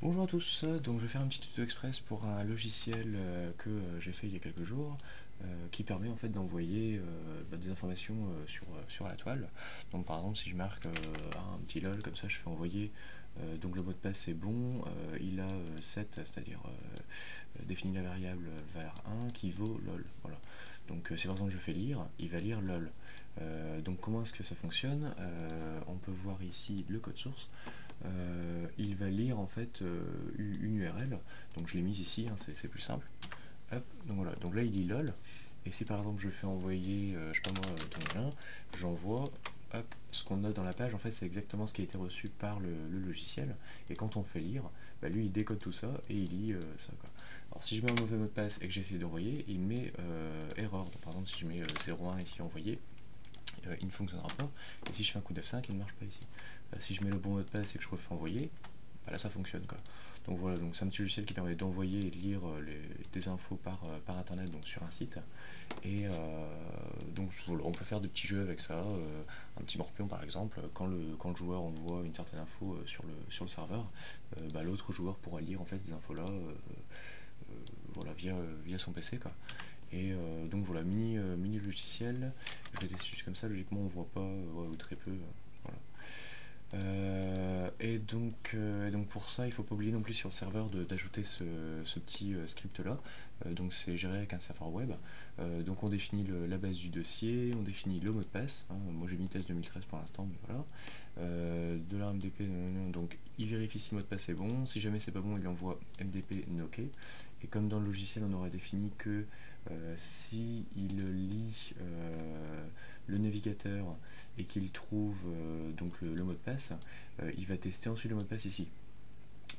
Bonjour à tous, donc je vais faire un petit tuto express pour un logiciel que j'ai fait il y a quelques jours qui permet en fait d'envoyer des informations sur la toile. Donc par exemple si je marque un petit lol comme ça, je fais envoyer, donc le mot de passe est bon, il a set, c'est-à-dire définit la variable var1 qui vaut lol. Voilà. Donc si par exemple je fais lire, il va lire lol. Donc comment est-ce que ça fonctionne? On peut voir ici le code source. Il va lire en fait une URL, donc je l'ai mise ici, hein, c'est plus simple. Hop, donc voilà, donc là il lit lol, et si par exemple je fais envoyer, je sais pas moi, ton lien, j'envoie, hop, ce qu'on a dans la page, en fait c'est exactement ce qui a été reçu par le logiciel, et quand on fait lire, bah, lui il décode tout ça, et il lit ça quoi. Alors si je mets un mauvais mot de passe et que j'essaie d'envoyer, il met erreur, donc par exemple si je mets 01 ici envoyer, il ne fonctionnera pas, et si je fais un coup d'F5, il ne marche pas ici. Si je mets le bon mot de passe et que je refais envoyer, bah là ça fonctionne quoi. Donc voilà, donc c'est un petit logiciel qui permet d'envoyer et de lire des infos par internet, donc sur un site. Et donc voilà, on peut faire des petits jeux avec ça, un petit morpion par exemple, quand le joueur envoie une certaine info sur le serveur, bah, l'autre joueur pourra lire en fait ces infos là voilà, via son PC quoi. Et donc voilà, mini logiciel, je vais tester juste comme ça, logiquement on voit pas, ou très peu, voilà. Et donc pour ça, il faut pas oublier non plus sur le serveur d'ajouter ce petit script là. Donc c'est géré avec un serveur web. Donc on définit la base du dossier, on définit le mot de passe. Hein. Moi j'ai mis test 2013 pour l'instant, mais voilà. De la MDP, donc il vérifie si le mot de passe est bon. Si jamais c'est pas bon, il envoie MDP NOK. Et comme dans le logiciel, on aurait défini que si il lit le navigateur et qu'il trouve donc le mot de passe, il va tester ensuite le mot de passe ici.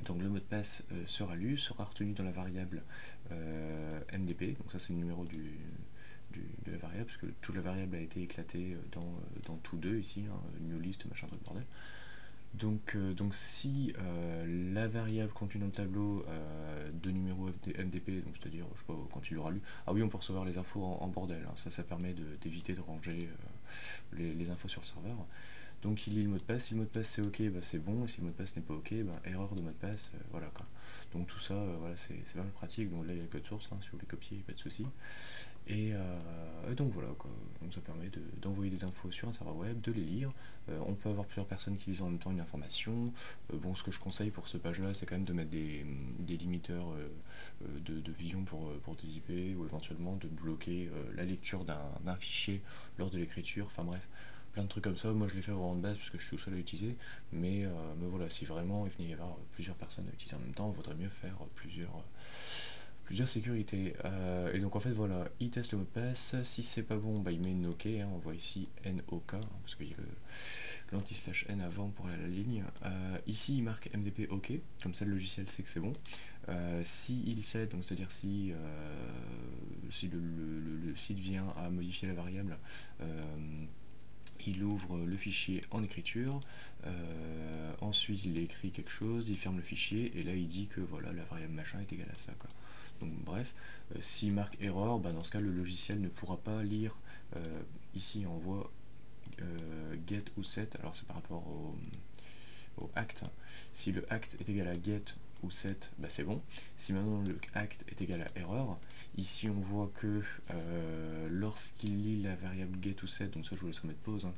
Donc le mot de passe sera lu, sera retenu dans la variable MDP, donc ça c'est le numéro de la variable, parce que toute la variable a été éclatée dans tous deux ici, hein, new list, machin truc bordel. Donc si la variable contenue dans le tableau de numéro MDP, donc c'est-à-dire, je sais pas, quand il aura lu, ah oui, on peut recevoir les infos en bordel, hein, ça permet d'éviter de ranger les infos sur le serveur. Donc il lit le mot de passe, si le mot de passe c'est ok, bah c'est bon, et si le mot de passe n'est pas ok, bah erreur de mot de passe, voilà quoi. Donc tout ça, voilà, c'est pas mal pratique, donc là il y a le code source, hein, si vous voulez copier, pas de souci. Et donc voilà quoi, donc ça permet d'envoyer des infos sur un serveur web, de les lire. On peut avoir plusieurs personnes qui lisent en même temps une information. Bon, ce que je conseille pour ce page là, c'est quand même de mettre des limiteurs de vision pour des IP, ou éventuellement de bloquer la lecture d'un fichier lors de l'écriture, enfin bref, plein de trucs comme ça. Moi je l'ai fait vraiment de base parce que je suis tout seul à l'utiliser, mais voilà, si vraiment il venait y avoir plusieurs personnes à utiliser en même temps, il vaudrait mieux faire plusieurs sécurités. Et donc en fait voilà, il teste le mot de passe, si c'est pas bon, bah, il met NOK, hein, on voit ici NOK, hein, parce qu'il y a l'anti-slash N avant pour aller à la ligne. Ici il marque MDP OK, comme ça le logiciel sait que c'est bon. Si il sait, donc c'est-à-dire si le site vient à modifier la variable, il ouvre le fichier en écriture, ensuite il écrit quelque chose, il ferme le fichier, et là il dit que voilà, la variable machin est égale à ça quoi. Donc bref, s'il marque erreur, bah, dans ce cas le logiciel ne pourra pas lire, ici on voit get ou set, alors c'est par rapport au act. Si le act est égal à get ou set, bah c'est bon. Si maintenant le act est égal à erreur, ici on voit que lorsqu'il lit la variable get ou set, donc ça je vous laisserai mettre pause, hein,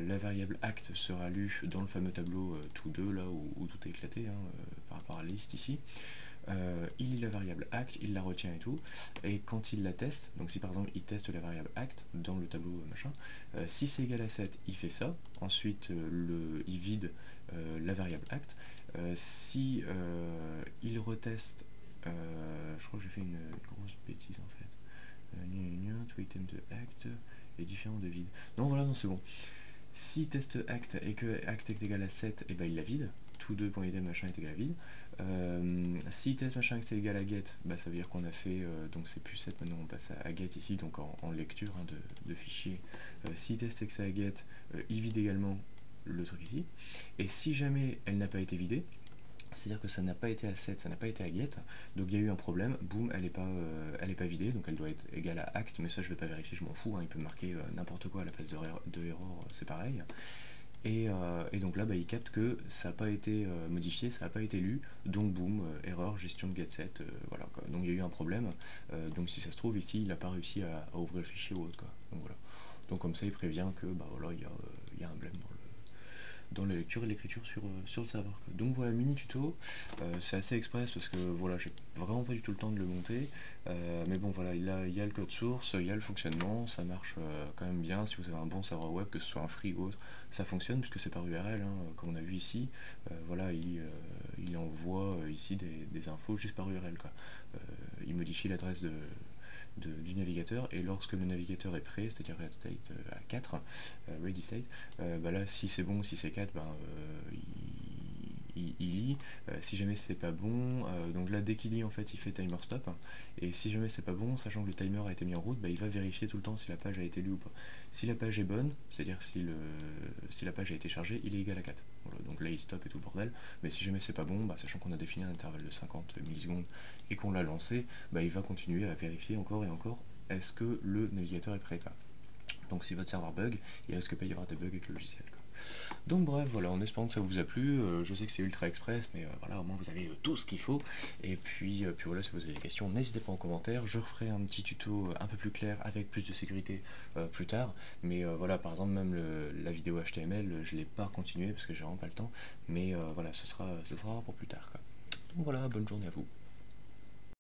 la variable act sera lue dans le fameux tableau to2 là où tout est éclaté, hein, par rapport à la liste ici. Il lit la variable act, il la retient et tout, et quand il la teste, donc si par exemple il teste la variable act dans le tableau machin, si c'est égal à 7, il fait ça, ensuite il vide la variable act. Si il reteste, je crois que j'ai fait une grosse bêtise en fait, to item de act est différent de vide. Non voilà, non c'est bon. Si test act et que act est égal à 7, et ben il la vide, tout 2.idem machin est égal à vide. Si test machin est égal à get, bah, ça veut dire qu'on a fait, donc c'est plus 7, maintenant on passe à get ici, donc en lecture, hein, de fichier. Si test est à get, il vide également le truc ici. Et si jamais elle n'a pas été vidée, c'est-à-dire que ça n'a pas été à 7, ça n'a pas été à get, donc il y a eu un problème, boum, elle est pas vidée, donc elle doit être égale à act, mais ça je vais pas vérifier, je m'en fous, hein, il peut marquer n'importe quoi à la place de erreur, c'est pareil. Et donc là, il capte que ça n'a pas été modifié, ça n'a pas été lu, donc boum, erreur, gestion de getset, voilà quoi. Donc il y a eu un problème, donc si ça se trouve ici, il n'a pas réussi à ouvrir le fichier ou autre quoi. Donc voilà. Donc comme ça, il prévient que voilà, il y a un blème dans la lecture et l'écriture sur le serveur quoi. Donc voilà, mini tuto, c'est assez express parce que voilà, j'ai vraiment pas du tout le temps de le monter, mais bon voilà, il y a le code source, il y a le fonctionnement, ça marche quand même bien. Si vous avez un bon serveur web, que ce soit un free ou autre, ça fonctionne puisque c'est par URL, hein, comme on a vu ici. Voilà, il envoie ici des infos juste par URL quoi. Il modifie l'adresse du navigateur, et lorsque le navigateur est prêt, c'est-à-dire ready state à 4, ready state, là si c'est bon, si c'est 4, il lit. Si jamais c'est pas bon, donc là dès qu'il lit en fait il fait timer stop, et si jamais c'est pas bon, sachant que le timer a été mis en route, il va vérifier tout le temps si la page a été lue ou pas. Si la page est bonne, c'est-à-dire si la page a été chargée, il est égal à 4. Voilà, donc là il stop et tout le bordel, mais si jamais c'est pas bon, sachant qu'on a défini un intervalle de 50 millisecondes et qu'on l'a lancé, il va continuer à vérifier encore et encore est-ce que le navigateur est prêt quoi. Donc si votre serveur bug, il risque pas d'y avoir des bugs avec le logiciel quoi. Donc bref, voilà, en espérant que ça vous a plu. Je sais que c'est ultra express, mais voilà, au moins vous avez tout ce qu'il faut. Et puis voilà, si vous avez des questions, n'hésitez pas en commentaire. Je referai un petit tuto un peu plus clair avec plus de sécurité plus tard. Mais voilà, par exemple, même la vidéo HTML, je l'ai pas continué parce que j'ai vraiment pas le temps. Mais voilà, ce sera pour plus tard quoi. Donc voilà, bonne journée à vous.